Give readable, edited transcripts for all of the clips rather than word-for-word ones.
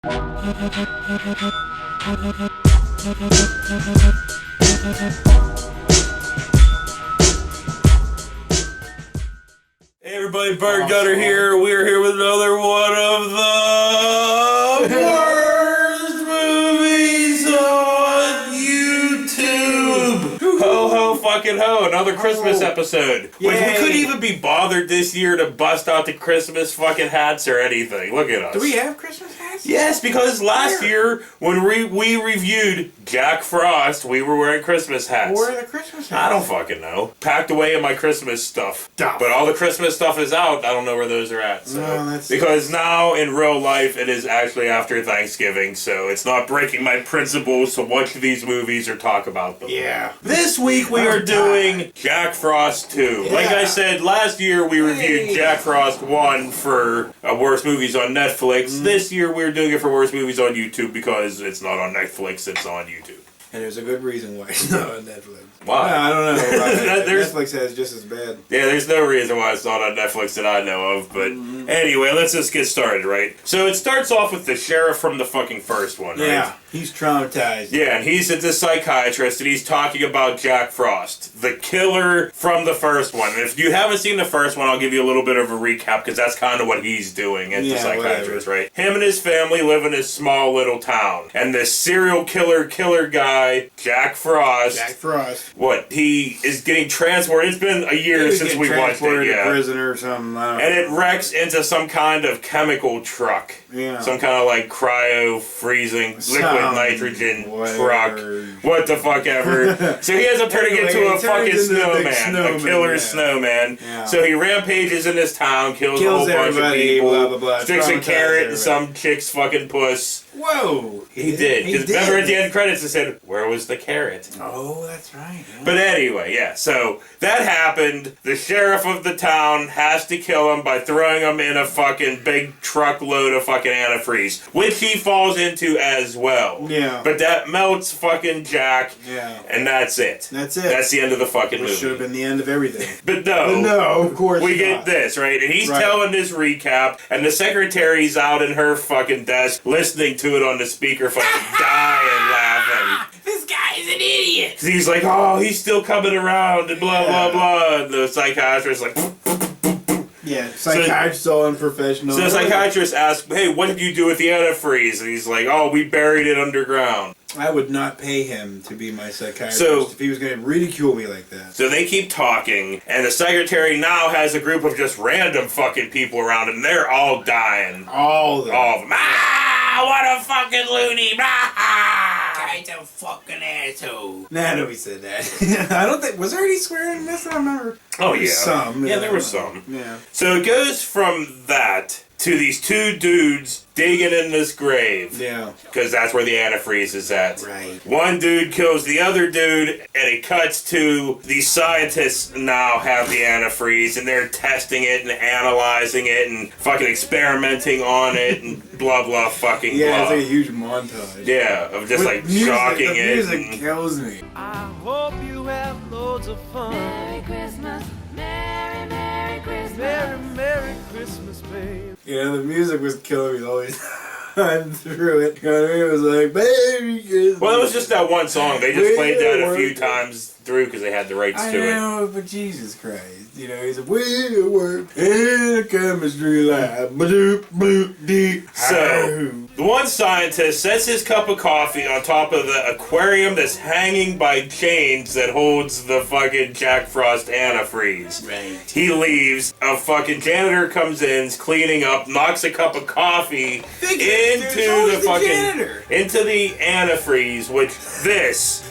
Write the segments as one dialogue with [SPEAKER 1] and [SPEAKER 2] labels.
[SPEAKER 1] Hey everybody, Bert Gutter here. We're here with another one of the worst movies on YouTube. Ho ho fucking ho, another Christmas episode. Which we couldn't even be bothered this year to bust out the Christmas fucking hats or anything. Look at us.
[SPEAKER 2] Do we have Christmas hats?
[SPEAKER 1] Yes, because last year when we reviewed Jack Frost, we were wearing Christmas hats.
[SPEAKER 2] Where are the Christmas hats?
[SPEAKER 1] I don't fucking know. Packed away in my Christmas stuff. But all the Christmas stuff is out. I don't know where those are at. So. Because now in real life it is actually after Thanksgiving, so it's not breaking my principles to watch these movies or talk about them.
[SPEAKER 2] Yeah.
[SPEAKER 1] This week we are doing Jack Frost 2.
[SPEAKER 2] Yeah.
[SPEAKER 1] Like I said, last year we reviewed Jack Frost 1 for worst movies on Netflix. This year we're doing it for worst movies on YouTube because it's not on Netflix, it's on YouTube.
[SPEAKER 2] And there's a good reason why it's not on Netflix.
[SPEAKER 1] Why?
[SPEAKER 2] I don't know. Right? Netflix has just as bad.
[SPEAKER 1] Yeah, there's no reason why it's not on Netflix that I know of, but anyway, let's just get started, right? So it starts off with the sheriff from the fucking first one, right?
[SPEAKER 2] Yeah, he's traumatized.
[SPEAKER 1] Yeah, and he's a psychiatrist, and he's talking about Jack Frost, the killer from the first one. And if you haven't seen the first one, I'll give you a little bit of a recap, because that's kind of what he's doing as the psychiatrist, right? Him and his family live in this small little town, and this serial killer guy, Jack Frost. What? He is getting transported. It's been a year since we watched it.
[SPEAKER 2] Yeah, to prison or something.
[SPEAKER 1] And it wrecks into some kind of chemical truck.
[SPEAKER 2] Yeah.
[SPEAKER 1] Some kind of like cryo-freezing liquid nitrogen truck. What the fuck ever. So he ends up turning into a fucking snowman. A killer snowman. Yeah. So he rampages in this town, kills a whole bunch of people,
[SPEAKER 2] blah, blah, blah,
[SPEAKER 1] sticks a carrot in some chick's fucking puss.
[SPEAKER 2] Whoa!
[SPEAKER 1] He did. Because remember at the end credits it said, "Where was the carrot?"
[SPEAKER 2] Oh, that's right. Yeah.
[SPEAKER 1] But anyway, yeah, so that happened. The sheriff of the town has to kill him by throwing him in a fucking big truckload of fucking antifreeze, which he falls into as well.
[SPEAKER 2] Yeah.
[SPEAKER 1] But that melts fucking Jack.
[SPEAKER 2] Yeah.
[SPEAKER 1] And that's it.
[SPEAKER 2] That's it.
[SPEAKER 1] That's the end of the fucking movie.
[SPEAKER 2] Should have been the end of everything.
[SPEAKER 1] But no,
[SPEAKER 2] of course
[SPEAKER 1] we get this, right? And he's telling this recap, and the secretary's out in her fucking desk listening to it on the speakerphone, dying laughing.
[SPEAKER 2] This guy is an idiot.
[SPEAKER 1] He's like, oh, he's still coming around, and blah, blah, blah. And the psychiatrist like...
[SPEAKER 2] Yeah, psychiatrist's all unprofessional.
[SPEAKER 1] So the psychiatrist asks, hey, what did you do with the antifreeze? And he's like, oh, we buried it underground.
[SPEAKER 2] I would not pay him to be my psychiatrist if he was going to ridicule me like that.
[SPEAKER 1] So they keep talking, and the secretary now has a group of just random fucking people around him. They're all dying.
[SPEAKER 2] All of them.
[SPEAKER 1] Ah, what a fucking loony. Ah,
[SPEAKER 2] guy's a fucking asshole. Nah, nobody said that. I don't think... Was there any swearing in this? I don't remember.
[SPEAKER 1] Oh, yeah.
[SPEAKER 2] Some.
[SPEAKER 1] Yeah, there was some.
[SPEAKER 2] Yeah.
[SPEAKER 1] So it goes from that to these two dudes digging in this grave.
[SPEAKER 2] Yeah.
[SPEAKER 1] Because that's where the antifreeze is at.
[SPEAKER 2] Right.
[SPEAKER 1] One dude kills the other dude, and it cuts to these scientists now have the antifreeze, and they're testing it and analyzing it and fucking experimenting on it and blah, blah, fucking blah.
[SPEAKER 2] Yeah, it's like a huge montage.
[SPEAKER 1] Yeah, of just like shocking it.
[SPEAKER 2] The music kills me.
[SPEAKER 3] I hope you have loads of fun.
[SPEAKER 4] Merry Christmas, Merry, Merry Christmas.
[SPEAKER 3] Merry, Merry Christmas, babe.
[SPEAKER 2] You know, the music was killing me the whole time through it. You know what I mean? It was like, Merry Christmas.
[SPEAKER 1] Well, it was just that one song. They just played that a few times through because they had the rights to it.
[SPEAKER 2] I know, but Jesus Christ. You know, he's a we work in a chemistry lab. Ba-doop, boop, dee.
[SPEAKER 1] So, the one scientist sets his cup of coffee on top of the aquarium that's hanging by chains that holds the fucking Jack Frost antifreeze.
[SPEAKER 2] Right.
[SPEAKER 1] He leaves. A fucking janitor comes in, is cleaning up, knocks a cup of coffee into the antifreeze, which this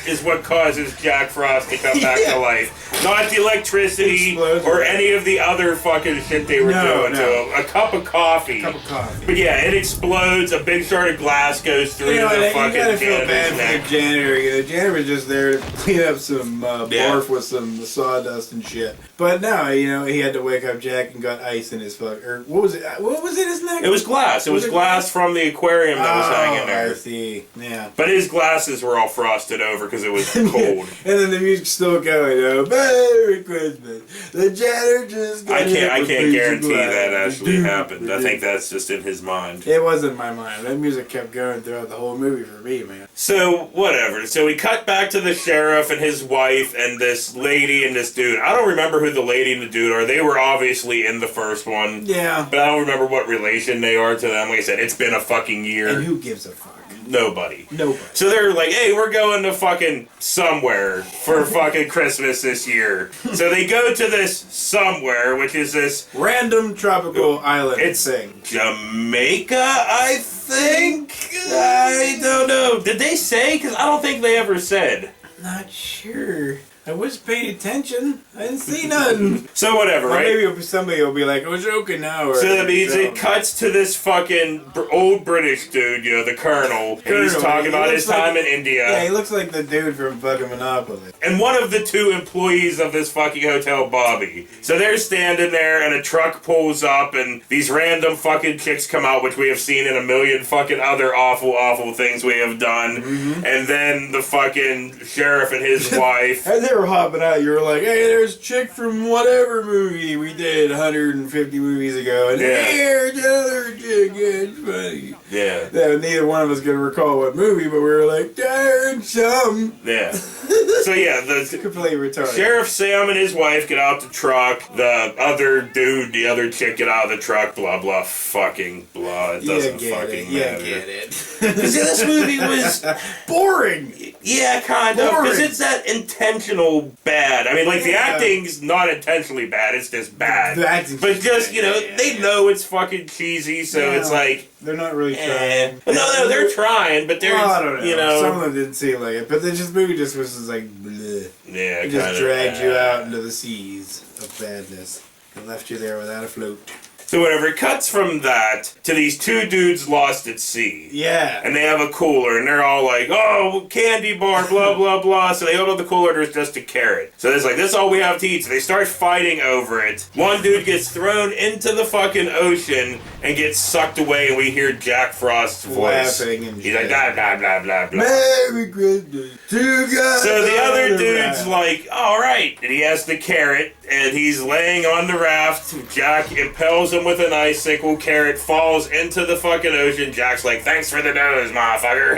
[SPEAKER 1] is what causes Jack Frost to come back to life. Not the electricity or any of the other fucking shit they were doing to him. A cup of coffee. But yeah, it explodes. A big shard of glass goes through the fucking janitor's neck.
[SPEAKER 2] The janitor. The janitor was just there to clean up some barf with some sawdust and shit. But no, you know, he had to wake up Jack and got ice in his fuck. Or what was it? What was in his neck?
[SPEAKER 1] It was glass. It was glass from the aquarium that was hanging there.
[SPEAKER 2] I see. Yeah.
[SPEAKER 1] But his glasses were all frosted over because it was cold.
[SPEAKER 2] And then the music's still going. Merry Christmas. The janitor just got
[SPEAKER 1] I can't guarantee
[SPEAKER 2] glass.
[SPEAKER 1] that actually happened. I think that's just in his mind.
[SPEAKER 2] It was in my mind. That music kept going throughout the whole movie for me, man.
[SPEAKER 1] So, whatever. So we cut back to the sheriff and his wife and this lady and this dude. I don't remember who the lady and the dude are. They were obviously in the first one.
[SPEAKER 2] Yeah.
[SPEAKER 1] But I don't remember what relation they are to them. Like I said, it's been a fucking year.
[SPEAKER 2] And who gives a fuck?
[SPEAKER 1] Nobody.
[SPEAKER 2] Nobody.
[SPEAKER 1] So they're like, hey, we're going to fucking somewhere for fucking Christmas this year. So they go to this somewhere, which is this
[SPEAKER 2] random tropical island thing.
[SPEAKER 1] Jamaica, I think? I don't know. Did they say? Because I don't think they ever said.
[SPEAKER 2] Not sure. I was paying attention. I didn't see nothing.
[SPEAKER 1] So whatever,
[SPEAKER 2] or
[SPEAKER 1] right?
[SPEAKER 2] Maybe somebody will be like, "Oh, joking now." Or
[SPEAKER 1] so that means it cuts to this fucking old British dude, you know, the Colonel. And he's talking about his time in India.
[SPEAKER 2] Yeah, he looks like the dude from fucking Monopoly.
[SPEAKER 1] And one of the two employees of this fucking hotel, Bobby. So they're standing there, and a truck pulls up, and these random fucking chicks come out, which we have seen in a million fucking other awful, awful things we have done. Mm-hmm. And then the fucking sheriff and his wife.
[SPEAKER 2] As they were hopping out, you were like, hey, there's a chick from whatever movie we did 150 movies ago. And here's another chick. It's funny.
[SPEAKER 1] Yeah.
[SPEAKER 2] Neither one of us could recall what movie, but we were like, darn some.
[SPEAKER 1] Yeah. So yeah, the
[SPEAKER 2] completely retarded.
[SPEAKER 1] Sheriff Sam and his wife get out the truck. The other dude, the other chick get out of the truck. Blah blah fucking blah. It doesn't fucking matter.
[SPEAKER 2] You get it.
[SPEAKER 1] Because this movie was
[SPEAKER 2] boring.
[SPEAKER 1] Yeah, kind of. Because it's that intentional bad. I mean, like the acting's not intentionally bad. It's just bad. The acting's but just you know, they know it's fucking cheesy, so it's like.
[SPEAKER 2] They're not really trying.
[SPEAKER 1] No, they're trying, but they're,
[SPEAKER 2] I don't know.
[SPEAKER 1] You know.
[SPEAKER 2] Some of them didn't seem like it, but the movie just was just like, bleh.
[SPEAKER 1] Yeah,
[SPEAKER 2] it just dragged you out into the seas of badness and left you there without a float.
[SPEAKER 1] So whatever, it cuts from that to these two dudes lost at sea.
[SPEAKER 2] Yeah.
[SPEAKER 1] And they have a cooler, and they're all like, oh, candy bar, blah, blah, blah. So they open up the cooler, there's just a carrot. So it's like, this is all we have to eat. So they start fighting over it. One dude gets thrown into the fucking ocean and gets sucked away, and we hear Jack Frost's voice.
[SPEAKER 2] Laughing and
[SPEAKER 1] he's like, blah, blah, blah, blah, blah.
[SPEAKER 2] Merry Christmas to you.
[SPEAKER 1] So the other dude's like, all right. And he has the carrot, and he's laying on the raft. Jack impels him with an icicle. Carrot falls into the fucking ocean. Jack's like, thanks for the nose, motherfucker.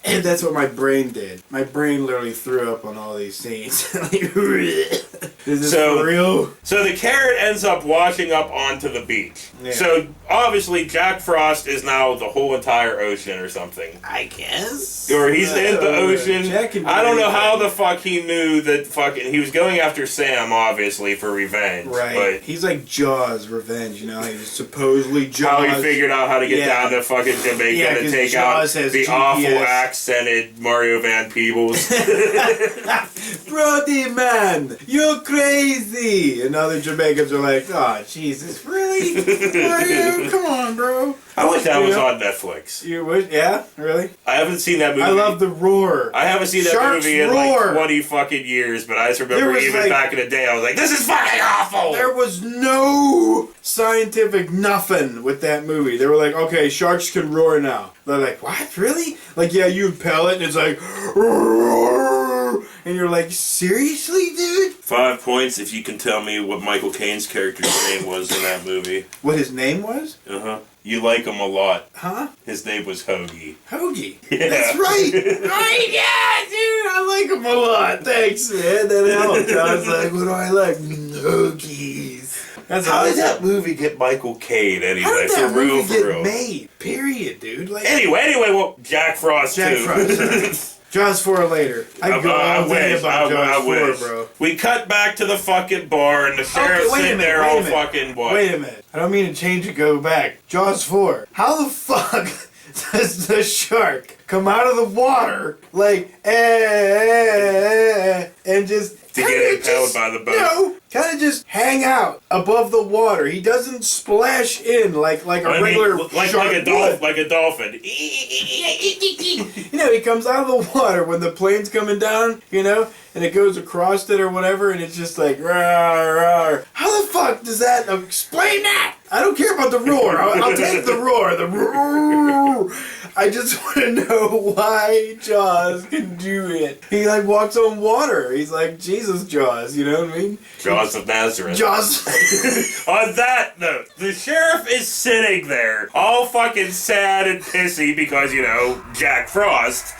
[SPEAKER 2] And that's what my brain did. My brain literally threw up on all these scenes. Is this for real?
[SPEAKER 1] So the carrot ends up washing up onto the beach. Yeah. So obviously Jack Frost is now the whole entire ocean or something.
[SPEAKER 2] I guess.
[SPEAKER 1] Or he's in the ocean. I don't know how the fuck he knew that fucking he was going after Sam, obviously, for revenge.
[SPEAKER 2] Right.
[SPEAKER 1] But
[SPEAKER 2] he's like Jaws revenge, you know, he was supposedly Jaws.
[SPEAKER 1] How he figured out how to get down to fucking Jamaica and take Jaws out the awful accented Mario Van Peebles.
[SPEAKER 2] Brody man, you're crazy. And other Jamaicans are like, oh Jesus, really? Mario, come on, bro.
[SPEAKER 1] I wish that was on Netflix.
[SPEAKER 2] You wish? Yeah, really?
[SPEAKER 1] I haven't seen that movie.
[SPEAKER 2] I love The Roar.
[SPEAKER 1] I haven't seen that movie in like 20 fucking years, but I just remember even back in the day, I was like, this is fucking awful!
[SPEAKER 2] There was no scientific nothing with that movie. They were like, okay, sharks can roar now. They're like, what? Really? Like, yeah, you impel it, and it's like, roar! And you're like, seriously, dude?
[SPEAKER 1] 5 points if you can tell me what Michael Caine's character's name was in that movie.
[SPEAKER 2] What his name was?
[SPEAKER 1] Uh-huh. You like him a lot.
[SPEAKER 2] Huh?
[SPEAKER 1] His name was Hoagie.
[SPEAKER 2] Hoagie?
[SPEAKER 1] Yeah.
[SPEAKER 2] That's right! Right, yeah, dude! I like him a lot. Thanks, man. That helped. I was like, what do I like? Hoagies.
[SPEAKER 1] How did that movie get Michael Caine anyway?
[SPEAKER 2] How did that movie get
[SPEAKER 1] real.
[SPEAKER 2] made? Period, dude. Like,
[SPEAKER 1] anyway, well, Jack Frost too.
[SPEAKER 2] Frost. Jaws 4 later. I wish, bro.
[SPEAKER 1] We cut back to the fucking bar and the sheriff's sitting there all fucking what?
[SPEAKER 2] Wait a minute. I don't mean to change it, go back. Jaws 4. How the fuck does the shark come out of the water, like, and just...
[SPEAKER 1] To get impaled by the boat.
[SPEAKER 2] No, kind of just hang out above the water. He doesn't splash in like a regular shark would.
[SPEAKER 1] Like a dolphin.
[SPEAKER 2] You know, he comes out of the water when the plane's coming down, you know, and it goes across it or whatever, and it's just like, rawr, rawr. How the fuck does that... explain that! I don't care about the roar. I'll take the roar. The roar. I just want to know why Jaws can do it. He like walks on water. He's like Jesus Jaws, you know what I mean?
[SPEAKER 1] Jaws of Nazareth.
[SPEAKER 2] Jaws.
[SPEAKER 1] On that note, the sheriff is sitting there, all fucking sad and pissy because, you know, Jack Frost.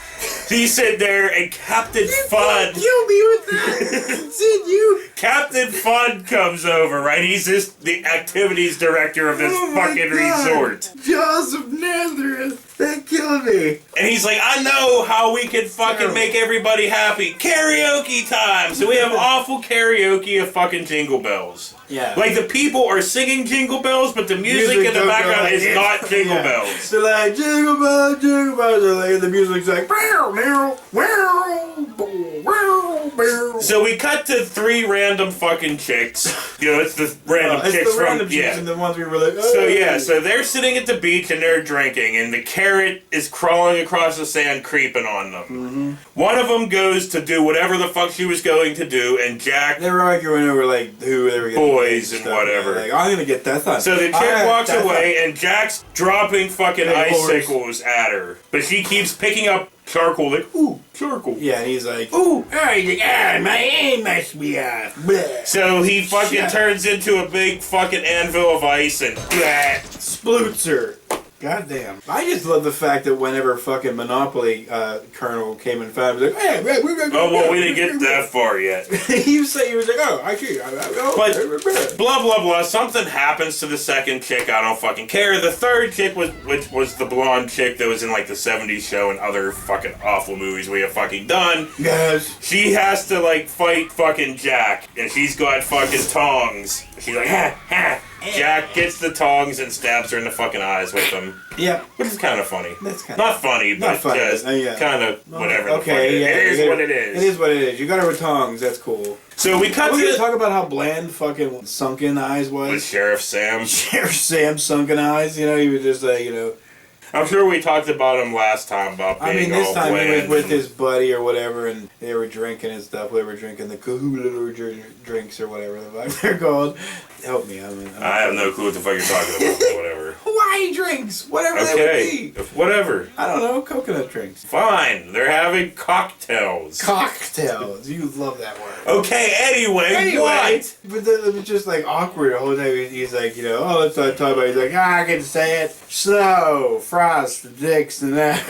[SPEAKER 1] He's sitting there and Captain Fudd.
[SPEAKER 2] Kill me with that. Sid, you.
[SPEAKER 1] Captain Fudd comes over, right? He's just the activities director of this fucking resort.
[SPEAKER 2] Jaws of Nazareth. That killed me.
[SPEAKER 1] And he's like, I know how we can fucking make everybody happy. Karaoke time! So we have awful karaoke of fucking Jingle Bells.
[SPEAKER 2] Yeah.
[SPEAKER 1] Like, the people are singing Jingle Bells, but the music in the background is not Jingle Bells.
[SPEAKER 2] They're like, Jingle Bells, Jingle Bells. Like, the music's like, wow, wow, wow, wow, wow.
[SPEAKER 1] So we cut to 3 random fucking chicks. You know, it's the random chicks
[SPEAKER 2] it's the
[SPEAKER 1] from...
[SPEAKER 2] random chicks and the ones we were like, oh.
[SPEAKER 1] So yeah, so they're sitting at the beach and they're drinking, and the carrot is crawling across the sand, creeping on them.
[SPEAKER 2] Mm-hmm.
[SPEAKER 1] One of them goes to do whatever the fuck she was going to do, and Jack...
[SPEAKER 2] They were arguing over, like, who they were getting.
[SPEAKER 1] Boys and whatever.
[SPEAKER 2] Like, I'm gonna get that done.
[SPEAKER 1] So the chick walks away, and Jack's dropping fucking icicles at her. But she keeps picking up charcoal, like, ooh, charcoal.
[SPEAKER 2] Yeah, and he's like, ooh, he's like, my aim must be off. Bleh.
[SPEAKER 1] So he fucking turns into a big fucking anvil of ice and bleh.
[SPEAKER 2] Sploots her. Goddamn. I just love the fact that whenever fucking Monopoly Colonel came and found him, he was like, hey, we're gonna
[SPEAKER 1] oh, well, we didn't get that far yet.
[SPEAKER 2] he was like, oh, I see.
[SPEAKER 1] But blah, blah, blah. Something happens to the second chick. I don't fucking care. The third chick which was the blonde chick that was in like the 70s show and other fucking awful movies we have fucking done.
[SPEAKER 2] Yes.
[SPEAKER 1] She has to like fight fucking Jack, and she's got fucking tongs. She's like, ha, ha. Jack gets the tongs and stabs her in the fucking eyes with them.
[SPEAKER 2] Yeah.
[SPEAKER 1] Which is kind of funny.
[SPEAKER 2] That's kind
[SPEAKER 1] not funny, but just kind of whatever.
[SPEAKER 2] Okay,
[SPEAKER 1] the fuck it is what it is.
[SPEAKER 2] It is what it is. You got her with tongs. That's cool.
[SPEAKER 1] So we cut to
[SPEAKER 2] talk about how bland fucking sunken eyes was.
[SPEAKER 1] With Sheriff Sam.
[SPEAKER 2] Sheriff Sam's sunken eyes. You know, he was just you know.
[SPEAKER 1] I'm sure we talked about him last time about being
[SPEAKER 2] this
[SPEAKER 1] all
[SPEAKER 2] time
[SPEAKER 1] bland.
[SPEAKER 2] he was with his buddy or whatever, and they were drinking and stuff. They were drinking the Kahula drinks or whatever the fuck they're called. Help me, I
[SPEAKER 1] have no clue what the fuck you're talking about, but whatever.
[SPEAKER 2] Hawaii drinks, whatever they would be.
[SPEAKER 1] Whatever.
[SPEAKER 2] I don't know, coconut drinks.
[SPEAKER 1] Fine, they're having cocktails.
[SPEAKER 2] Cocktails, you love that word.
[SPEAKER 1] Okay, anyway, what?
[SPEAKER 2] But it was just like awkward the whole time. He's like, you know, oh, let's not talk about it. He's like, I can say it. Snow, frost, dicks, and that.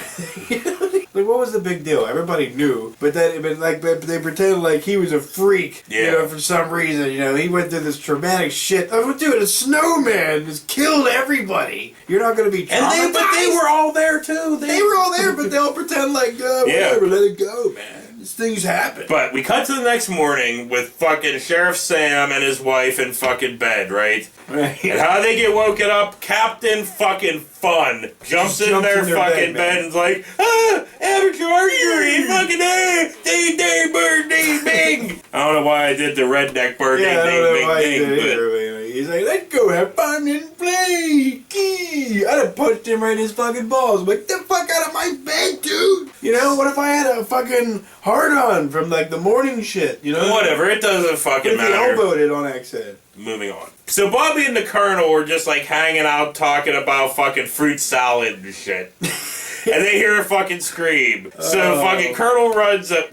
[SPEAKER 2] Like, what was the big deal? Everybody knew, but they pretended like he was a freak.
[SPEAKER 1] Yeah.
[SPEAKER 2] You know, for some reason, you know, he went through this traumatic shit. Oh, dude, a snowman just killed everybody. You're not going to be traumatized.
[SPEAKER 1] But they were all there too.
[SPEAKER 2] They were all there, but they'll pretend like, whatever, let it go, man. These things happen.
[SPEAKER 1] But we cut to the next morning with fucking Sheriff Sam and his wife in fucking bed, right?
[SPEAKER 2] Right.
[SPEAKER 1] And how they get woken up? Captain fucking Fun jumps in their fucking bed and is like, amateur archery, fucking ding ding bird ding bing. I don't know why I did the redneck bird ding ding ding ding.
[SPEAKER 2] He's like, let's go have fun and play. Gee. I done punched him right in his fucking balls. I'm like, get the fuck out of my bed, dude. You know, what if I had a fucking hard-on from like the morning shit, you know?
[SPEAKER 1] Whatever, it doesn't fucking matter.
[SPEAKER 2] He elbowed it on accident.
[SPEAKER 1] Moving on. So Bobby and the Colonel were just like hanging out talking about fucking fruit salad and shit. And they hear a fucking scream. So fucking Colonel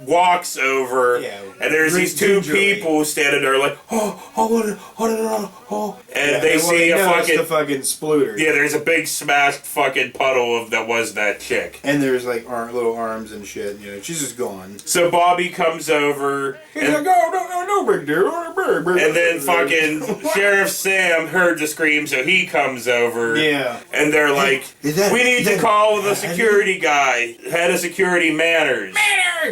[SPEAKER 1] walks over, and there's these two people standing there like, and they see a fucking
[SPEAKER 2] the fucking splooter.
[SPEAKER 1] Yeah, there's a big smashed fucking puddle that was that chick.
[SPEAKER 2] And there's like little arms and shit. You know, she's just gone.
[SPEAKER 1] So Bobby comes over.
[SPEAKER 2] He's like, oh, no big deal.
[SPEAKER 1] And then fucking Sheriff Sam heard the scream, so he comes over.
[SPEAKER 2] Yeah.
[SPEAKER 1] And they're like, we need to call the security security guy, head of security Manners.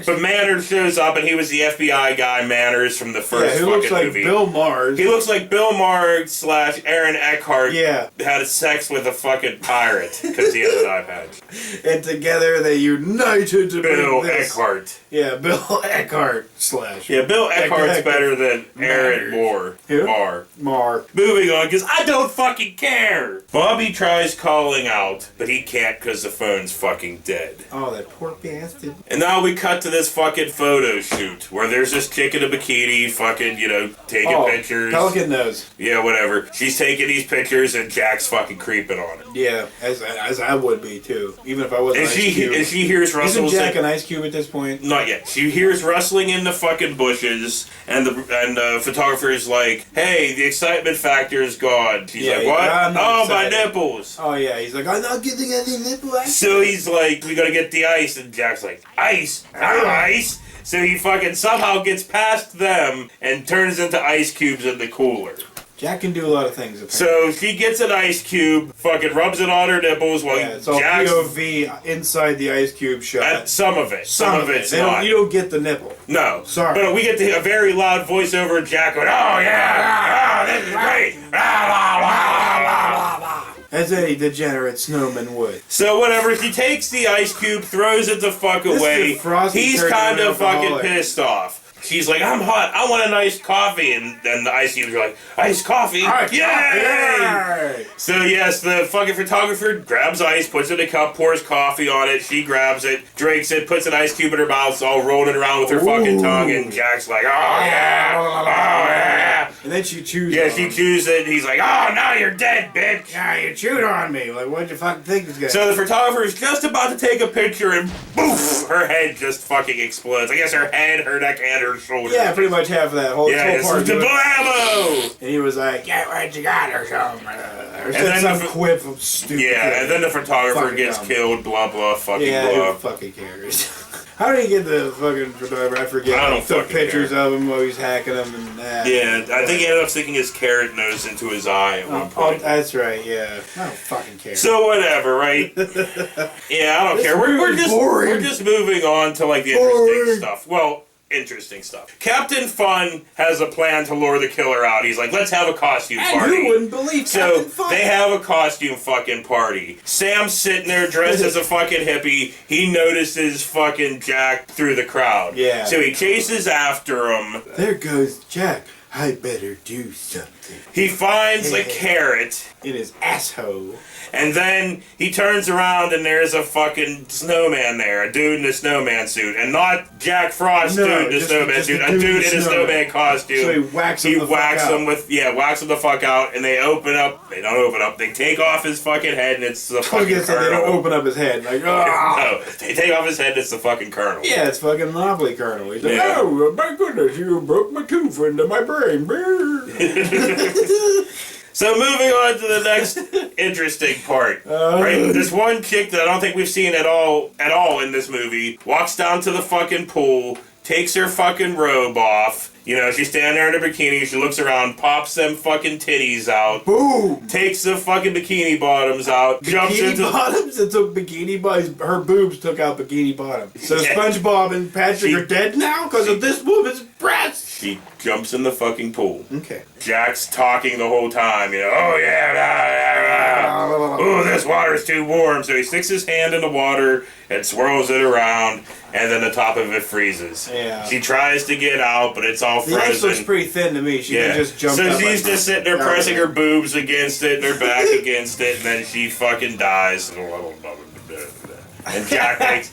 [SPEAKER 1] But Manners shows up, and he was the FBI guy Manners from the first
[SPEAKER 2] he
[SPEAKER 1] fucking
[SPEAKER 2] looks like
[SPEAKER 1] movie.
[SPEAKER 2] Bill Maher.
[SPEAKER 1] He looks like Bill Maher / Aaron Eckhart.
[SPEAKER 2] Yeah.
[SPEAKER 1] Had sex with a fucking pirate because he has an eye patch.
[SPEAKER 2] And together they united to
[SPEAKER 1] Bill
[SPEAKER 2] make this.
[SPEAKER 1] Eckhart.
[SPEAKER 2] Yeah, Bill Eckhart /
[SPEAKER 1] Yeah, Bill Eckhart's
[SPEAKER 2] Eckhart.
[SPEAKER 1] better than Aaron
[SPEAKER 2] Who?
[SPEAKER 1] Marr. Moving on, because I don't fucking care. Bobby tries calling out, but he can't because the phone's fucking dead.
[SPEAKER 2] Oh, that poor bastard.
[SPEAKER 1] And now we cut to this fucking photo shoot where there's this chick in a bikini fucking, taking pictures.
[SPEAKER 2] Pelican nose.
[SPEAKER 1] Yeah, whatever. She's taking these pictures and Jack's fucking creeping on it.
[SPEAKER 2] Yeah, as I would be too. Even if I wasn't
[SPEAKER 1] And
[SPEAKER 2] Ice Cube.
[SPEAKER 1] she hears Russell
[SPEAKER 2] Isn't Jack
[SPEAKER 1] say-
[SPEAKER 2] an Ice Cube at this point?
[SPEAKER 1] Not yet. She hears rustling in the fucking bushes, and the photographer's like, "Hey, the excitement factor is gone." She's like, "What?
[SPEAKER 2] I'm not
[SPEAKER 1] Oh,
[SPEAKER 2] excited."
[SPEAKER 1] my nipples."
[SPEAKER 2] Oh yeah, he's like, I'm not getting any nipple ice.
[SPEAKER 1] So he's like, "We gotta get the ice," and Jack's like, "Ice? Ice?" So he fucking somehow gets past them and turns into ice cubes in the cooler.
[SPEAKER 2] Jack can do a lot of things. Apparently.
[SPEAKER 1] So she gets an ice cube, fucking rubs it on her nipples while
[SPEAKER 2] Yeah, it's all
[SPEAKER 1] Jack's...
[SPEAKER 2] POV inside the ice cube shot.
[SPEAKER 1] Some of it. Some of it's not.
[SPEAKER 2] You don't get the nipple.
[SPEAKER 1] No.
[SPEAKER 2] Sorry.
[SPEAKER 1] But we get to hear a very loud voiceover of Jack going, "Oh yeah, this is great."
[SPEAKER 2] As any degenerate snowman would.
[SPEAKER 1] So whatever, he takes the ice cube, throws it the fuck
[SPEAKER 2] This is
[SPEAKER 1] away.
[SPEAKER 2] a frosty
[SPEAKER 1] He's
[SPEAKER 2] turkey
[SPEAKER 1] kind of fucking
[SPEAKER 2] alcoholic.
[SPEAKER 1] pissed off. She's like, "I'm hot. I want an iced coffee." And then the ice cubes are like, "Iced coffee? Yay!" So yes, the fucking photographer grabs ice, puts it in a cup, pours coffee on it. She grabs it, drinks it, puts an ice cube in her mouth, it's all rolling around with her fucking tongue. And Jack's like, "Oh yeah, oh yeah."
[SPEAKER 2] And then she chews
[SPEAKER 1] Yeah,
[SPEAKER 2] on
[SPEAKER 1] she
[SPEAKER 2] him.
[SPEAKER 1] chews it, and he's like, "Oh, now you're dead, bitch."
[SPEAKER 2] Yeah, you chewed on me. Like, what'd you fucking think this guy?
[SPEAKER 1] So the photographer is just about to take a picture, and boof, her head just fucking explodes. I guess her head, her neck, and her shoulder.
[SPEAKER 2] Yeah, pretty much half of that whole,
[SPEAKER 1] Yeah,
[SPEAKER 2] whole part.
[SPEAKER 1] it's the blammo!
[SPEAKER 2] And he was like, "Yeah, what you got?" or something. Or
[SPEAKER 1] then
[SPEAKER 2] said some
[SPEAKER 1] the-
[SPEAKER 2] quip of stupid.
[SPEAKER 1] Yeah, and then the photographer
[SPEAKER 2] Fucking
[SPEAKER 1] gets
[SPEAKER 2] dumb.
[SPEAKER 1] killed, blah, blah, fucking
[SPEAKER 2] Yeah,
[SPEAKER 1] blah.
[SPEAKER 2] who fucking cares? How did he get the fucking photographer? I forget.
[SPEAKER 1] I don't
[SPEAKER 2] He took
[SPEAKER 1] fucking
[SPEAKER 2] pictures
[SPEAKER 1] care.
[SPEAKER 2] of him while he's hacking them and that.
[SPEAKER 1] Yeah, I think he ended up sticking his carrot nose into his eye at one
[SPEAKER 2] Oh,
[SPEAKER 1] point.
[SPEAKER 2] that's right, yeah. I don't fucking care.
[SPEAKER 1] So whatever, right? Yeah, I don't
[SPEAKER 2] This
[SPEAKER 1] care. We're
[SPEAKER 2] movie's
[SPEAKER 1] just
[SPEAKER 2] boring.
[SPEAKER 1] we're just moving on to like the interesting
[SPEAKER 2] Boring.
[SPEAKER 1] stuff. Well, interesting stuff. Captain Fun has a plan to lure the killer out. He's like, "Let's have a costume
[SPEAKER 2] and
[SPEAKER 1] party."
[SPEAKER 2] you wouldn't believe
[SPEAKER 1] So
[SPEAKER 2] Captain Fun.
[SPEAKER 1] they have a costume fucking party. Sam's sitting there dressed as a fucking hippie. He notices fucking Jack through the crowd.
[SPEAKER 2] Yeah.
[SPEAKER 1] So he chases after him.
[SPEAKER 2] There goes Jack. I better do something.
[SPEAKER 1] He finds a
[SPEAKER 2] Yeah.
[SPEAKER 1] carrot.
[SPEAKER 2] In his asshole.
[SPEAKER 1] And then he turns around and there's a fucking snowman there, a dude in a snowman suit, and not Jack Frost
[SPEAKER 2] No,
[SPEAKER 1] dude in a
[SPEAKER 2] just-
[SPEAKER 1] snowman
[SPEAKER 2] just
[SPEAKER 1] suit,
[SPEAKER 2] a
[SPEAKER 1] a
[SPEAKER 2] dude
[SPEAKER 1] dude in a
[SPEAKER 2] snowman.
[SPEAKER 1] snowman costume.
[SPEAKER 2] So he whacks him the fuck
[SPEAKER 1] whacks
[SPEAKER 2] out.
[SPEAKER 1] him whacks him the fuck out, and they open up. They don't open up. They take off his fucking head, and it's the
[SPEAKER 2] I
[SPEAKER 1] fucking
[SPEAKER 2] guess they don't
[SPEAKER 1] colonel.
[SPEAKER 2] open up his head. Like, ah.
[SPEAKER 1] No, they take off his head. It's the fucking colonel.
[SPEAKER 2] Yeah, it's fucking Monopoly Colonel. He's like,
[SPEAKER 1] Yeah.
[SPEAKER 2] "Oh, my goodness, you broke my tooth into my brain."
[SPEAKER 1] So moving on to the next interesting part. Right, this one chick that I don't think we've seen at all in this movie walks down to the fucking pool, takes her fucking robe off. You know, she's standing there in her bikini. She looks around, pops them fucking titties out,
[SPEAKER 2] Boom!
[SPEAKER 1] takes the fucking bikini bottoms out, jumps
[SPEAKER 2] Bikini
[SPEAKER 1] into.
[SPEAKER 2] bottoms? It took bikini bottoms. Her boobs took out bikini bottom. So
[SPEAKER 1] Yeah.
[SPEAKER 2] SpongeBob and Patrick
[SPEAKER 1] She-
[SPEAKER 2] are dead now because of this woman's breasts.
[SPEAKER 1] She jumps in the fucking pool.
[SPEAKER 2] Okay.
[SPEAKER 1] Jack's talking the whole time. You know, "Oh yeah, oh, this water's too warm." So he sticks his hand in the water and swirls it around, and then the top of it freezes.
[SPEAKER 2] Yeah.
[SPEAKER 1] She tries to get out, but it's all
[SPEAKER 2] The ice looks
[SPEAKER 1] frozen.
[SPEAKER 2] pretty thin to me. She
[SPEAKER 1] Yeah.
[SPEAKER 2] can just jump
[SPEAKER 1] So
[SPEAKER 2] up
[SPEAKER 1] she's
[SPEAKER 2] like-
[SPEAKER 1] just sitting there pressing her boobs against it and her back against it, and then she fucking dies. And Jack makes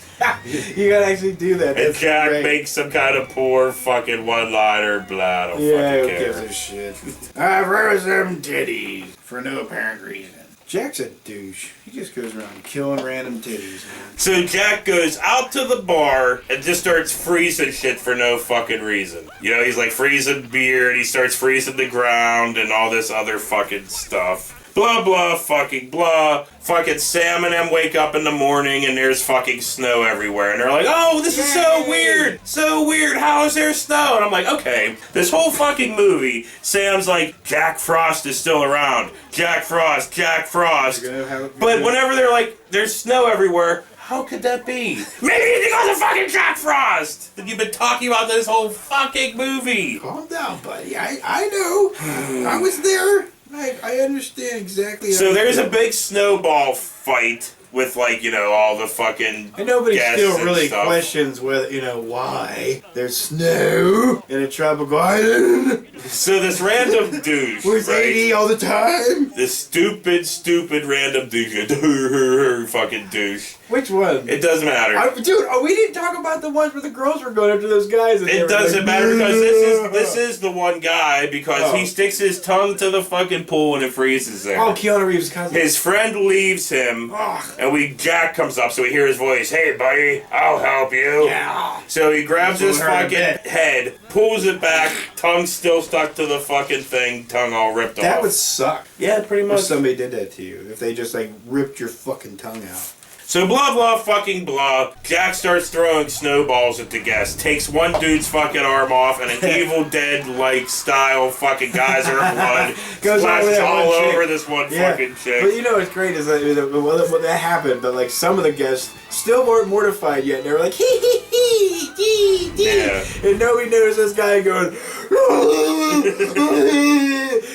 [SPEAKER 2] You gotta actually do that.
[SPEAKER 1] and
[SPEAKER 2] That's
[SPEAKER 1] Jack
[SPEAKER 2] great.
[SPEAKER 1] makes some kind of poor fucking one-liner. Blah, I don't
[SPEAKER 2] Yeah, who
[SPEAKER 1] fucking
[SPEAKER 2] gives
[SPEAKER 1] care.
[SPEAKER 2] a shit? I froze them titties for no apparent reason. Jack's a douche. He just goes around killing random titties, man.
[SPEAKER 1] So Jack goes out to the bar and just starts freezing shit for no fucking reason. You know, he's like freezing beer and he starts freezing the ground and all this other fucking stuff. Blah, blah, fucking blah. Fucking Sam and them wake up in the morning and there's fucking snow everywhere. And they're like, "Oh, this is so
[SPEAKER 2] Yay.
[SPEAKER 1] weird. So weird. How is there snow?" And I'm like, okay, this whole fucking movie, Sam's like, Jack Frost is still around. Jack Frost, Jack Frost.
[SPEAKER 2] You're gonna have a-
[SPEAKER 1] But whenever they're like, "There's snow everywhere," How could that be? Maybe it's because of fucking Jack Frost that you've been talking about this whole fucking movie.
[SPEAKER 2] Calm down, buddy. I know. I was there. I understand exactly.
[SPEAKER 1] So there's a big snowball fight with, like, you know, all the fucking
[SPEAKER 2] and nobody
[SPEAKER 1] guests
[SPEAKER 2] still
[SPEAKER 1] and
[SPEAKER 2] really
[SPEAKER 1] stuff.
[SPEAKER 2] questions whether, you know, why there's snow in a tropical island.
[SPEAKER 1] So this random douche,
[SPEAKER 2] With
[SPEAKER 1] right?
[SPEAKER 2] 80 all the time.
[SPEAKER 1] This stupid random douche, fucking douche.
[SPEAKER 2] Which one?
[SPEAKER 1] It doesn't matter.
[SPEAKER 2] Dude, we didn't talk about the ones where the girls were going after those guys. And
[SPEAKER 1] It doesn't matter because this is the one guy because he sticks his tongue to the fucking pool and it freezes there.
[SPEAKER 2] Oh, Keanu Reeves' cousin.
[SPEAKER 1] His friend leaves him, and Jack comes up, so we hear his voice. Hey, buddy, I'll help you.
[SPEAKER 2] Yeah.
[SPEAKER 1] So he grabs his
[SPEAKER 2] Pull her a
[SPEAKER 1] fucking
[SPEAKER 2] bit.
[SPEAKER 1] head, pulls it back, tongue still stuck to the fucking thing, tongue all ripped off.
[SPEAKER 2] That would suck.
[SPEAKER 1] Yeah, pretty
[SPEAKER 2] If
[SPEAKER 1] much.
[SPEAKER 2] somebody did that to you. If they just, like, ripped your fucking tongue out.
[SPEAKER 1] So blah blah fucking blah. Jack starts throwing snowballs at the guests. Takes one dude's fucking arm off, and an Evil Dead like style fucking geyser of blood
[SPEAKER 2] Goes
[SPEAKER 1] splashes all
[SPEAKER 2] chick.
[SPEAKER 1] over this one fucking chick.
[SPEAKER 2] But you know what's great is that what that happened, but like some of the guests still weren't mortified yet. They were like hee hee hee hee hee,
[SPEAKER 1] Yeah.
[SPEAKER 2] and nobody noticed this guy going.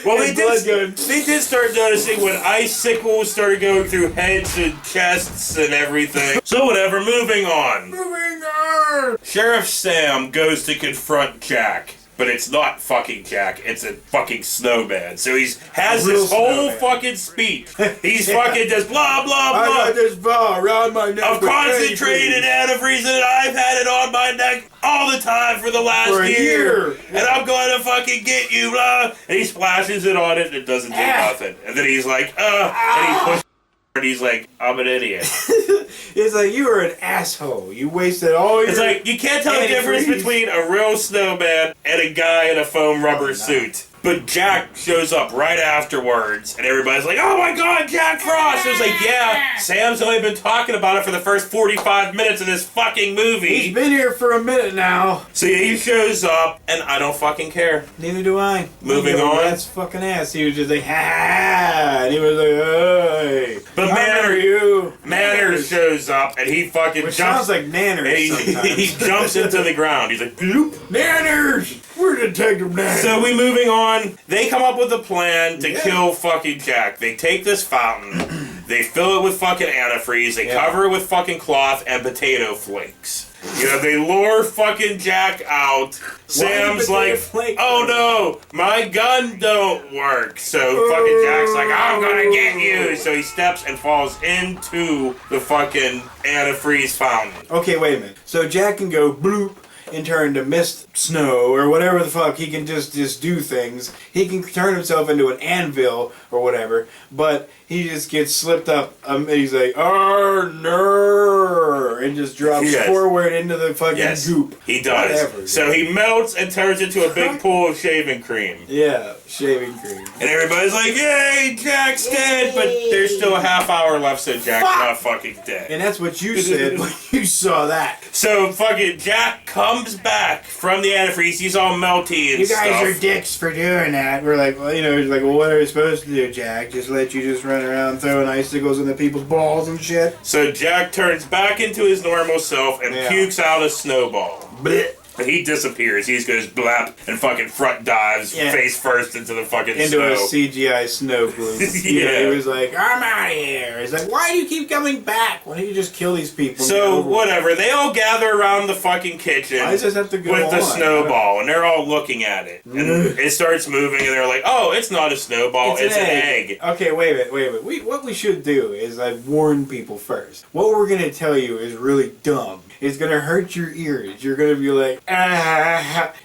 [SPEAKER 1] Well,
[SPEAKER 2] and
[SPEAKER 1] they did start noticing when icicles started going through heads and chests and everything. So whatever, moving on.
[SPEAKER 2] Moving on.
[SPEAKER 1] Sheriff Sam goes to confront Jack. But it's not fucking Jack, it's a fucking snowman. So he has
[SPEAKER 2] A real
[SPEAKER 1] this whole
[SPEAKER 2] snowman.
[SPEAKER 1] fucking speech. He's fucking just blah, blah,
[SPEAKER 2] I
[SPEAKER 1] blah.
[SPEAKER 2] got this ball around my neck.
[SPEAKER 1] Of
[SPEAKER 2] with
[SPEAKER 1] concentrated
[SPEAKER 2] antifreeze.
[SPEAKER 1] antifreeze and I've had it on my neck all the time for the last
[SPEAKER 2] For a year.
[SPEAKER 1] And I'm going to fucking get you, blah. And he splashes it on it and it doesn't do nothing. And then he's like, and he pushes and he's like, I'm an idiot.
[SPEAKER 2] It's like, you were an asshole. You wasted all your...
[SPEAKER 1] It's like, you can't tell the difference
[SPEAKER 2] antifreeze.
[SPEAKER 1] between a real snowman and a guy in a foam rubber suit. But Jack shows up right afterwards, and everybody's like, oh my god, Jack Frost! It was like, yeah, Sam's only been talking about it for the first 45 minutes of this fucking movie.
[SPEAKER 2] He's been here for a minute now.
[SPEAKER 1] So yeah, he shows up, and I don't fucking care.
[SPEAKER 2] Neither do I.
[SPEAKER 1] Moving
[SPEAKER 2] Yo,
[SPEAKER 1] on.
[SPEAKER 2] That's fucking ass. He was just like, ha, and he was like, hey.
[SPEAKER 1] But Manners shows up, and he fucking
[SPEAKER 2] Which
[SPEAKER 1] jumps.
[SPEAKER 2] sounds like Nanners
[SPEAKER 1] he,
[SPEAKER 2] sometimes.
[SPEAKER 1] he jumps into the ground. He's like, bloop.
[SPEAKER 2] Nanners! We're Detective Nanners.
[SPEAKER 1] So we moving on. They come up with a plan to
[SPEAKER 2] Yeah.
[SPEAKER 1] kill fucking Jack. They take this fountain, they fill it with fucking antifreeze, they cover it with fucking cloth and potato flakes. You know, they lure fucking Jack out. Sam's
[SPEAKER 2] potato
[SPEAKER 1] like,
[SPEAKER 2] flake?
[SPEAKER 1] oh no, my gun don't work. So fucking Jack's like, I'm gonna get you. So he steps and falls into the fucking antifreeze fountain.
[SPEAKER 2] Okay, wait a minute. So Jack can go bloop and turn to mist snow or whatever the fuck. He can just do things. He can turn himself into an anvil or whatever, but he just gets slipped up. He's like, no, and just drops forward into the fucking goop.
[SPEAKER 1] He does.
[SPEAKER 2] Whatever,
[SPEAKER 1] so he melts and turns into a big pool of shaving cream.
[SPEAKER 2] Yeah, shaving cream.
[SPEAKER 1] And everybody's like, yay, Jack's dead, but there's still a half hour left, so Jack's not fucking dead.
[SPEAKER 2] And that's what you said when you saw that.
[SPEAKER 1] So fucking Jack comes back from the antifreeze, he's all melty and
[SPEAKER 2] You guys
[SPEAKER 1] stuff.
[SPEAKER 2] are dicks for doing that. We're like, well, you know, he's like, well, what are we supposed to do, Jack? Just let you just run around throwing icicles into people's balls and shit?
[SPEAKER 1] So Jack turns back into his normal self and pukes out a snowball.
[SPEAKER 2] Blech.
[SPEAKER 1] And he disappears. He just goes blap and fucking front dives face first into the fucking
[SPEAKER 2] into
[SPEAKER 1] snow.
[SPEAKER 2] a CGI snow plume.
[SPEAKER 1] Yeah.
[SPEAKER 2] He was like, I'm out of here. He's like, why do you keep coming back? Why don't you just kill these people?
[SPEAKER 1] So, whatever. They all gather around the fucking kitchen
[SPEAKER 2] I just have to go
[SPEAKER 1] with the
[SPEAKER 2] on.
[SPEAKER 1] snowball, and they're all looking at it. And it starts moving, and they're like, oh, it's not a snowball, it's an egg.
[SPEAKER 2] Okay, wait a minute. What we should do is warn people first. What we're going to tell you is really dumb. It's going to hurt your ears. You're going to be like,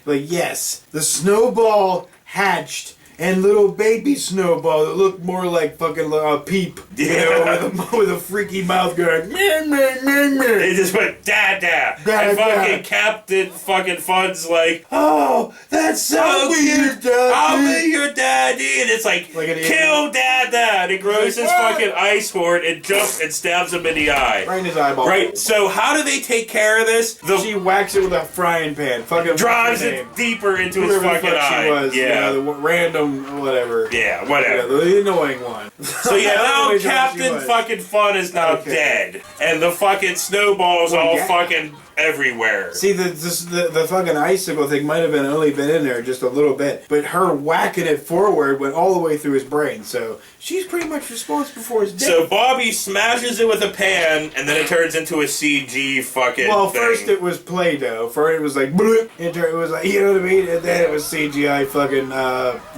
[SPEAKER 2] like, yes, the snowball hatched. And little baby snowball that looked more like fucking Peep, you know, with a freaky mouth going, meh, meh, meh, meh.
[SPEAKER 1] They just went, dad. And fucking Captain fucking Fun's like, oh, that's so cute. I'll be your daddy. And it's like kill Dad. And he grows his fucking ice horn and jumps and stabs him in the eye.
[SPEAKER 2] Right in his eyeball.
[SPEAKER 1] Right, so how do they take care of this?
[SPEAKER 2] She whacks it with a frying pan. Fucking
[SPEAKER 1] drives it deeper into his fucking eye.
[SPEAKER 2] She was, the random whatever.
[SPEAKER 1] Yeah, whatever.
[SPEAKER 2] The annoying one.
[SPEAKER 1] So yeah, now Captain fucking Fun is now dead. And the fucking snowballs all fucking everywhere.
[SPEAKER 2] See, the fucking icicle thing might have only been in there just a little bit, but her whacking it forward went all the way through his brain, so she's pretty mumuch responsible for his death.
[SPEAKER 1] So Bobby smashes it with a pan, and then it turns into a CG fucking thing.
[SPEAKER 2] First it was Play-Doh. First it was like, bloop, it was like, you know what I mean? And then it was CGI fucking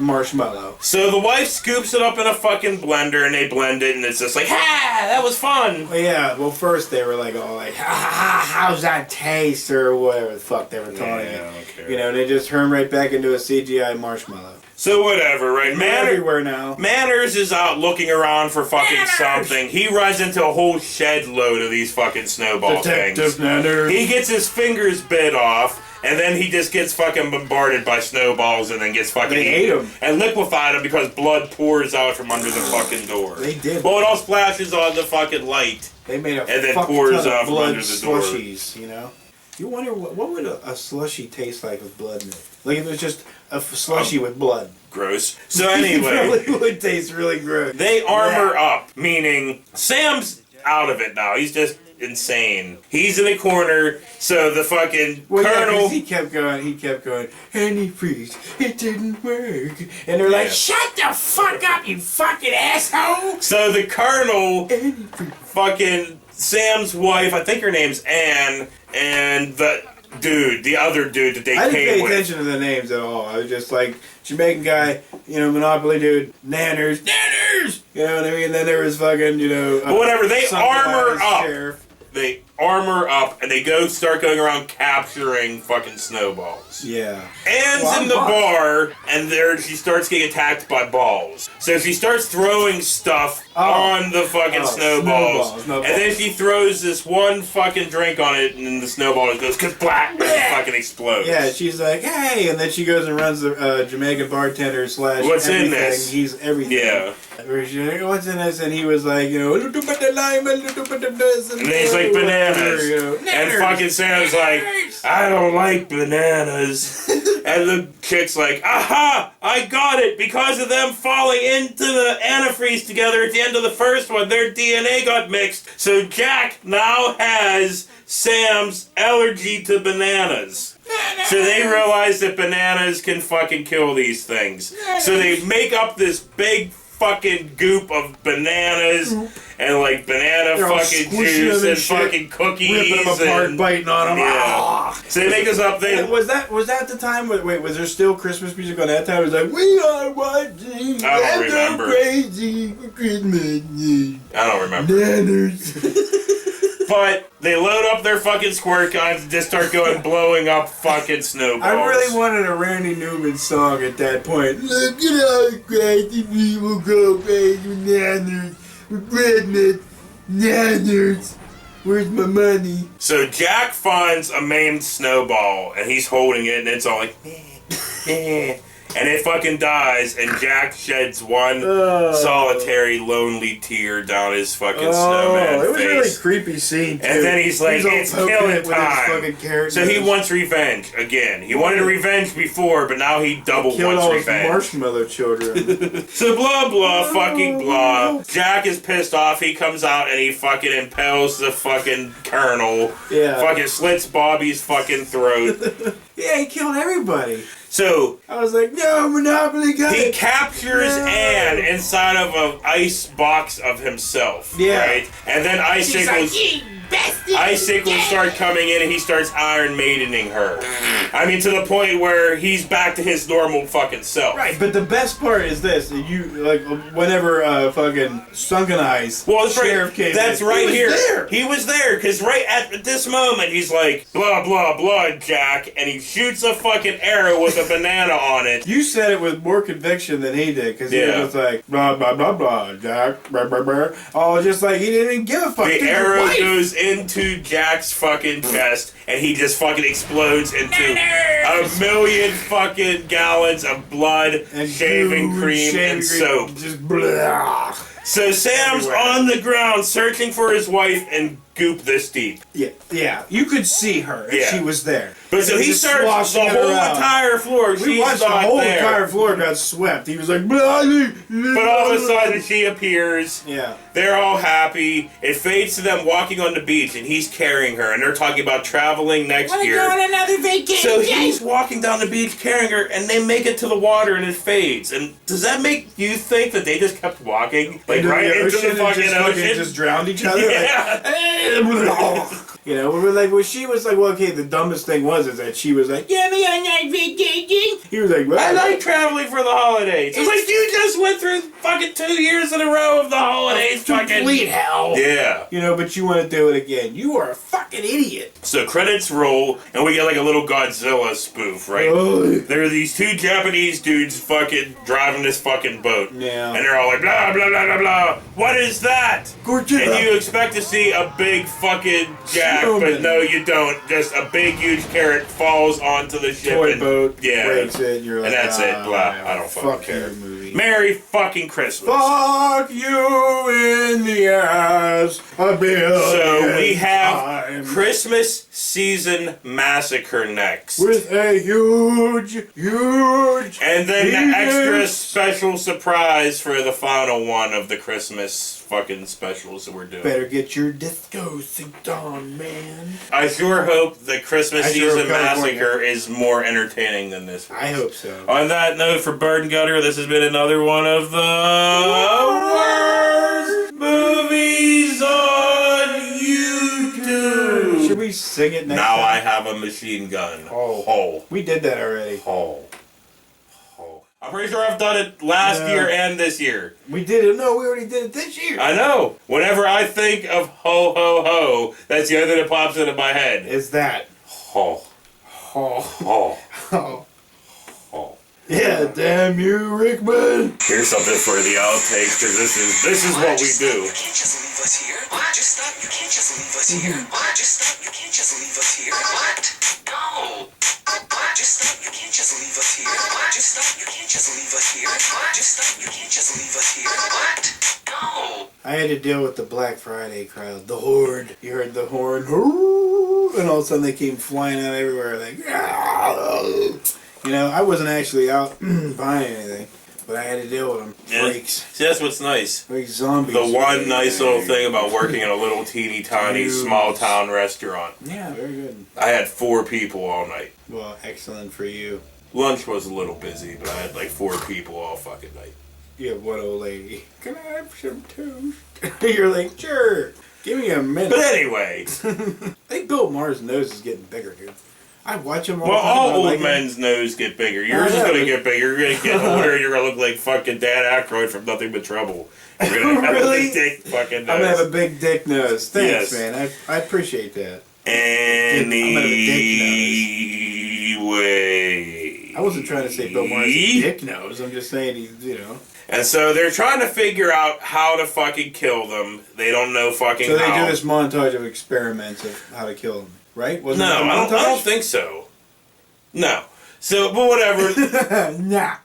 [SPEAKER 2] marshmallow.
[SPEAKER 1] So the wife scoops it up in a fucking blender, and they blend it, and it's just like, ha, that was fun.
[SPEAKER 2] Well, yeah, first they were like, all like, ha ha ha, how's that taste, or whatever the fuck they were calling it.
[SPEAKER 1] I don't care.
[SPEAKER 2] You know, and they just turned right back into a CGI marshmallow.
[SPEAKER 1] So whatever, right?
[SPEAKER 2] Everywhere now.
[SPEAKER 1] Manners is out looking around for fucking something. He runs into a whole shed load of these fucking snowball things.
[SPEAKER 2] Manners.
[SPEAKER 1] He gets his fingers bit off, and then he just gets fucking bombarded by snowballs and then gets fucking
[SPEAKER 2] eaten.
[SPEAKER 1] And liquefied him because blood pours out from under the fucking door.
[SPEAKER 2] They did.
[SPEAKER 1] Well, it all splashes on the fucking light.
[SPEAKER 2] They made a
[SPEAKER 1] and then
[SPEAKER 2] fuck
[SPEAKER 1] pours
[SPEAKER 2] ton
[SPEAKER 1] out
[SPEAKER 2] of
[SPEAKER 1] from
[SPEAKER 2] blood
[SPEAKER 1] under the door.
[SPEAKER 2] slushies, you know? You wonder what would a slushy taste like with blood in it? Like if it was just a slushy with blood.
[SPEAKER 1] Gross. So anyway.
[SPEAKER 2] It really would taste really gross.
[SPEAKER 1] They armor up, meaning Sam's out of it now. He's just insane. He's in a corner, so the fucking colonel...
[SPEAKER 2] Yeah, he kept going, antifreeze, it didn't work. And they're like, shut the fuck up, you fucking asshole!
[SPEAKER 1] So the colonel, fucking Sam's wife, I think her name's Anne, and the other dude that they came with.
[SPEAKER 2] I didn't pay attention to the names at all. I was just like, Jamaican guy, Monopoly dude, Nanners! You know what I mean? And then there was fucking,
[SPEAKER 1] But whatever, they armor up.
[SPEAKER 2] Sheriff.
[SPEAKER 1] They armor up and they start going around capturing fucking snowballs.
[SPEAKER 2] Yeah.
[SPEAKER 1] Anne's in the bar and she starts getting attacked by balls. So she starts throwing stuff on the fucking snowballs. And then she throws this one fucking drink on it and then the snowball goes kablack and it fucking explodes.
[SPEAKER 2] Yeah, she's like, hey, and then she goes and runs the Jamaican bartender /
[SPEAKER 1] What's
[SPEAKER 2] everything.
[SPEAKER 1] in this?
[SPEAKER 2] He's everything.
[SPEAKER 1] Yeah.
[SPEAKER 2] She's like, what's in this? And he was like, a little bit of lime, a little bit of this.
[SPEAKER 1] And then he's like, bananas. And fucking Sam's like, I don't like bananas. And the chick's like, aha, I got it. Because of them falling into the antifreeze together at the end of the first one, their DNA got mixed. So Jack now has Sam's allergy to bananas. So they realize that bananas can fucking kill these things. So they make up this big fucking goop of bananas and like banana fucking juice and fucking cookies,
[SPEAKER 2] ripping them apart, biting on them.
[SPEAKER 1] Yeah. So they make this up thing.
[SPEAKER 2] Was that the time? Wait, was there still Christmas music on that time? It was like, we are watching.
[SPEAKER 1] I don't remember.
[SPEAKER 2] Crazy for Christmas.
[SPEAKER 1] I don't remember.
[SPEAKER 2] Bananas.
[SPEAKER 1] But they load up their fucking squirt guns and just start blowing up fucking snowballs.
[SPEAKER 2] I really wanted a Randy Newman song at that point. Look at how crazy people go crazy bananas. Redness. Nanners. Where's my money?
[SPEAKER 1] So Jack finds a maimed snowball and he's holding it and it's all like and it fucking dies and Jack sheds one solitary lonely tear down his fucking snowman face.
[SPEAKER 2] It was a really creepy scene too.
[SPEAKER 1] And then he's like, it's killing time. So he
[SPEAKER 2] nose.
[SPEAKER 1] wants revenge again. He wanted revenge before, but now he double wants
[SPEAKER 2] all
[SPEAKER 1] revenge.
[SPEAKER 2] His marshmallow children.
[SPEAKER 1] So blah blah fucking blah. Jack is pissed off. He comes out and he fucking impales the fucking colonel.
[SPEAKER 2] Yeah.
[SPEAKER 1] Fucking slits Bobby's fucking throat.
[SPEAKER 2] Yeah, he killed everybody.
[SPEAKER 1] So
[SPEAKER 2] I was like, no, Monopoly guy.
[SPEAKER 1] he captures Anne inside of an ice box of himself.
[SPEAKER 2] Yeah.
[SPEAKER 1] Right? And then icicles start coming in and he starts Iron Maidening her. I mean, to the point where he's back to his normal fucking self.
[SPEAKER 2] Right, but the best part is this: you like whenever fucking Sunken Eyes sheriff came.
[SPEAKER 1] That's
[SPEAKER 2] in,
[SPEAKER 1] right
[SPEAKER 2] he
[SPEAKER 1] here.
[SPEAKER 2] was there.
[SPEAKER 1] He was there because right at this moment he's like blah blah blah Jack, and he shoots a fucking arrow with a banana on it.
[SPEAKER 2] You said it with more conviction than he did because he was like blah blah blah blah Jack, blah blah blah. Oh, just like he didn't give a fuck.
[SPEAKER 1] The arrow goes into Jack's fucking chest, and he just fucking explodes into a million fucking gallons of blood, and shaving cream, and soap.
[SPEAKER 2] Just blah.
[SPEAKER 1] So Sam's on the ground searching for his wife and scoop this deep.
[SPEAKER 2] Yeah. You could see her if she was there.
[SPEAKER 1] But so he
[SPEAKER 2] Just
[SPEAKER 1] starts
[SPEAKER 2] sloshing
[SPEAKER 1] the
[SPEAKER 2] it
[SPEAKER 1] whole
[SPEAKER 2] around.
[SPEAKER 1] entire floor.
[SPEAKER 2] We watched the whole entire floor got swept. He was like,
[SPEAKER 1] But all of a sudden she appears.
[SPEAKER 2] Yeah.
[SPEAKER 1] They're all happy. It fades to them walking on the beach, and he's carrying her, and they're talking about traveling next year.
[SPEAKER 2] Go on another vacation.
[SPEAKER 1] So he's walking down the beach carrying her, and they make it to the water, and it fades. And does that make you think that they just kept walking, like right into the fucking ocean,
[SPEAKER 2] just drowned each other?
[SPEAKER 1] Yeah.
[SPEAKER 2] Like, you know, we were like, well, she was like, well, okay, the dumbest thing was is that she was like, yeah, me on that vacation. He was like, well,
[SPEAKER 1] I like traveling for the holidays. It's like you just went through fucking 2 years in a row of the holidays.
[SPEAKER 2] Complete hell.
[SPEAKER 1] Yeah.
[SPEAKER 2] You know, but you want to do it again. You are a fucking idiot.
[SPEAKER 1] So credits roll, and we get like a little Godzilla spoof, right?
[SPEAKER 2] Oh.
[SPEAKER 1] There are these two Japanese dudes fucking driving this fucking boat.
[SPEAKER 2] Yeah.
[SPEAKER 1] And they're all like, blah, blah, blah, blah, blah. What is that?
[SPEAKER 2] Gorgeous.
[SPEAKER 1] And you expect to see a big fucking jack, but no, you don't. Just a big, huge carrot falls onto the ship.
[SPEAKER 2] Toy
[SPEAKER 1] and,
[SPEAKER 2] boat.
[SPEAKER 1] Yeah.
[SPEAKER 2] Breaks it. You're like,
[SPEAKER 1] And that's it. Blah. I don't fucking
[SPEAKER 2] fuck
[SPEAKER 1] care.
[SPEAKER 2] You, movie.
[SPEAKER 1] Merry fucking Christmas.
[SPEAKER 2] Fuck you in the ass a billion
[SPEAKER 1] So we have
[SPEAKER 2] times.
[SPEAKER 1] Christmas season massacre next.
[SPEAKER 2] With a huge
[SPEAKER 1] And then the
[SPEAKER 2] penis.
[SPEAKER 1] extra special surprise for the final one of the Christmas fucking specials that we're doing.
[SPEAKER 2] Better get your disco suit on, man.
[SPEAKER 1] I sure hope the Christmas
[SPEAKER 2] I sure
[SPEAKER 1] season
[SPEAKER 2] hope California-
[SPEAKER 1] massacre is more entertaining than this one.
[SPEAKER 2] I hope so.
[SPEAKER 1] On that note, for Bird and Gutter, this has been another one of the worst movies on YouTube.
[SPEAKER 2] Should we sing it next
[SPEAKER 1] Now
[SPEAKER 2] time?
[SPEAKER 1] I have a machine gun.
[SPEAKER 2] Oh. We did that already.
[SPEAKER 1] Oh. I'm pretty sure I've done it last
[SPEAKER 2] Yeah.
[SPEAKER 1] year and this year.
[SPEAKER 2] We did it. No, we already did it this year.
[SPEAKER 1] I know. Whenever I think of ho ho ho, that's the other thing that pops into my head.
[SPEAKER 2] Is that?
[SPEAKER 1] Ho.
[SPEAKER 2] Oh.
[SPEAKER 1] Ho.
[SPEAKER 2] Oh.
[SPEAKER 1] Ho.
[SPEAKER 2] Yeah, damn you, Rickman.
[SPEAKER 1] Here's something for the outtakes, because this is what we do.
[SPEAKER 5] You can't just leave us here. What? Just stop. You can't just leave us here. What? Just stop. You can't just leave us here. What? No. What? Just stop. You can't just leave us here. What? Just stop. You can't just leave us here. What? Just stop. You can't just leave us here. What? No.
[SPEAKER 2] I had to deal with the Black Friday crowd, the horde. You heard the horn, and all of a sudden they came flying out everywhere, like, you know, I wasn't actually out buying anything, but I had to deal with them. Freaks.
[SPEAKER 1] See, that's what's nice.
[SPEAKER 2] Like zombies.
[SPEAKER 1] The one nice little thing about working in a little teeny tiny
[SPEAKER 2] Dude.
[SPEAKER 1] small town restaurant.
[SPEAKER 2] Yeah, very good.
[SPEAKER 1] I had 4 people all night.
[SPEAKER 2] Well, excellent for you.
[SPEAKER 1] Lunch was a little busy, but I had like 4 people all fucking night.
[SPEAKER 2] You have one old lady. Can I have some toast? You're like, sure. Give me a minute.
[SPEAKER 1] But anyway,
[SPEAKER 2] I think Bill Maher's nose is getting bigger, dude. I watch him all
[SPEAKER 1] well,
[SPEAKER 2] the time.
[SPEAKER 1] all
[SPEAKER 2] I
[SPEAKER 1] old
[SPEAKER 2] like him.
[SPEAKER 1] men's nose get bigger. Yours is
[SPEAKER 2] yeah,
[SPEAKER 1] gonna
[SPEAKER 2] but-
[SPEAKER 1] get bigger. You're gonna get older. You're gonna look like fucking Dan Aykroyd from Nothing But Trouble. You're gonna have
[SPEAKER 2] Really?
[SPEAKER 1] a big fucking nose.
[SPEAKER 2] I'm gonna have a big dick nose. Thanks,
[SPEAKER 1] Yes.
[SPEAKER 2] man. I appreciate that.
[SPEAKER 1] Anyway.
[SPEAKER 2] I wasn't trying to say Bill Maher's a dick nose. I'm just saying he's, you know.
[SPEAKER 1] And so they're trying to figure out how to fucking kill them. They don't know fucking
[SPEAKER 2] So they
[SPEAKER 1] how.
[SPEAKER 2] do this montage of experiments of how to kill him, right? Wasn't
[SPEAKER 1] No,
[SPEAKER 2] it a
[SPEAKER 1] I don't
[SPEAKER 2] montage?
[SPEAKER 1] think so. No. So, but whatever.
[SPEAKER 2] Nah.